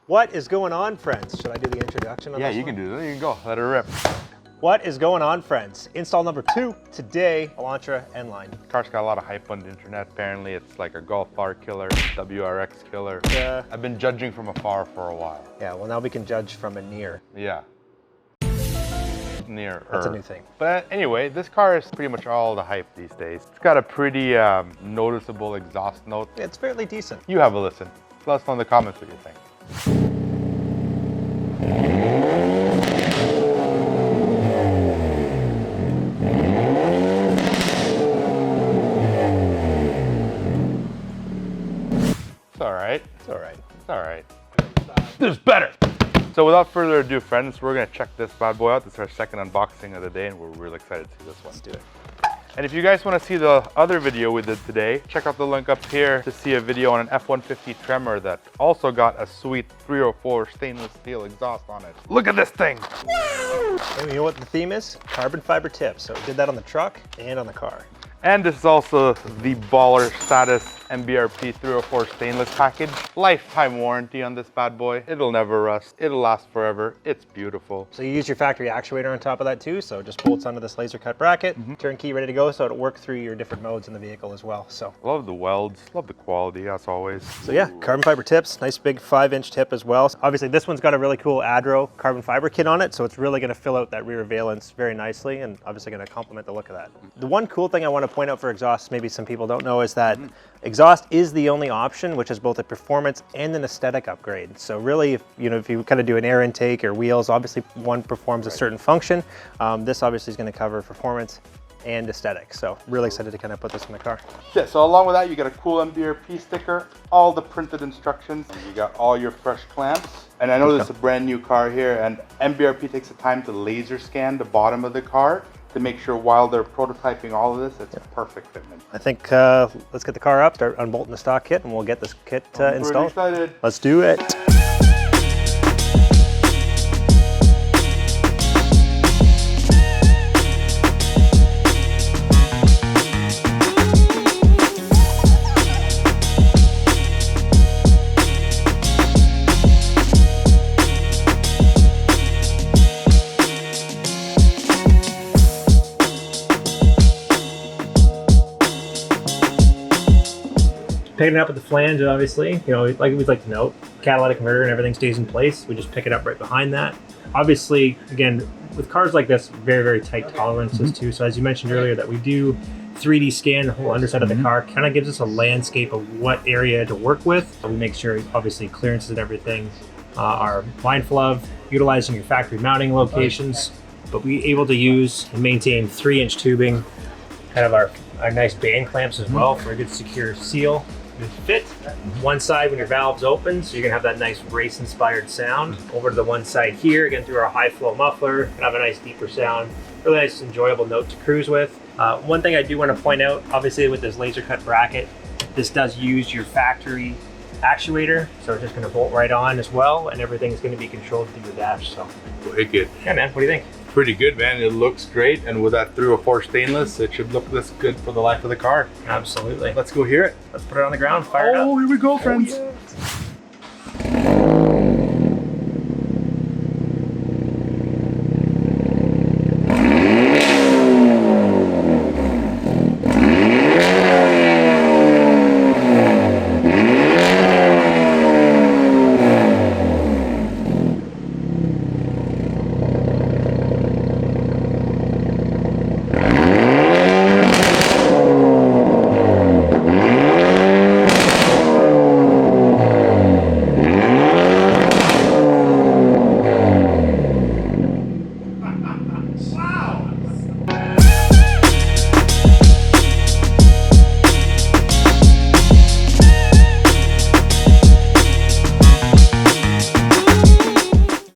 What is going on, friends? Should I do the introduction on this Yeah, you can do that. You can go. Let her rip. What is going on, friends? Install number 2 today, Elantra N line. The car's got a lot of hype on the internet. Apparently, it's like a Golf R killer, WRX killer. I've been judging from afar for a while. Yeah, well now we can judge from a near. Yeah. Near. That's a new thing. But anyway, this car is pretty much all the hype these days. It's got a pretty noticeable exhaust note. It's fairly decent. You have a listen. Let us know in the comments what you think. It's all right. It's all right. It's all right. There's better. So without further ado, friends, we're gonna check this bad boy out. This is our second unboxing of the day, and we're really excited to see this one. Let's do it. And if you guys want to see the other video we did today, check out the link up here to see a video on an F-150 Tremor that also got a sweet 304 stainless steel exhaust on it. Look at this thing! And you know what the theme is? Carbon fiber tips. So we did that on the truck and on the car. And this is also the baller status MBRP 304 stainless package. Lifetime warranty on this bad boy. It'll never rust. It'll last forever. It's beautiful. So you use your factory actuator on top of that too. So it just bolts onto this laser cut bracket, turnkey ready to go. So it'll work through your different modes in the vehicle as well. So Love the welds. Love the quality as always. So yeah, carbon fiber tips, nice big 5-inch tip as well. Obviously this one's got a really cool Adro carbon fiber kit on it, so it's really gonna fill out that rear valence very nicely and obviously gonna complement the look of that. The one cool thing I wanna point out for exhaust, maybe some people don't know, is that exhaust is the only option which is both a performance and an aesthetic upgrade. So really, if you kind of do an air intake or wheels, obviously one performs a certain function. This obviously is gonna cover performance and aesthetic. So really excited to kind of put this in the car. Yeah, so along with that, you got a cool MBRP sticker, all the printed instructions. You got all your fresh clamps. And I know this is a brand new car here, and MBRP takes the time to laser scan the bottom of the car to make sure while they're prototyping all of this, it's a perfect fitment. I think let's get the car up, start unbolting the stock kit, and we'll get this kit installed. Excited. Let's do it. Picking it up at the flange, obviously, like we'd like to note, catalytic converter and everything stays in place. We just pick it up right behind that. Obviously, again, with cars like this, very, very tight tolerances too. So as you mentioned earlier, that we do 3D scan the whole underside of the car, kind of gives us a landscape of what area to work with. So we make sure, obviously, clearances and everything are mindful of, utilizing your factory mounting locations, but we able to use and maintain 3-inch tubing, kind of our nice band clamps as well for a good secure seal. Good fit. One side when your valve's open, so you're gonna have that nice race inspired sound. Over to the one side here, again through our high flow muffler, gonna have a nice deeper sound. Really nice, enjoyable note to cruise with. One thing I do want to point out, obviously with this laser cut bracket, this does use your factory actuator, so it's just gonna bolt right on as well, and everything's gonna be controlled through the dash. So Wicked. yeah, man, what do you think? Pretty good, man. It looks great, and with that 304 stainless, it should look this good for the life of the car. Absolutely. Let's go hear it. Let's put it on the ground, fire it up. Oh, here we go, friends. Oh, yeah.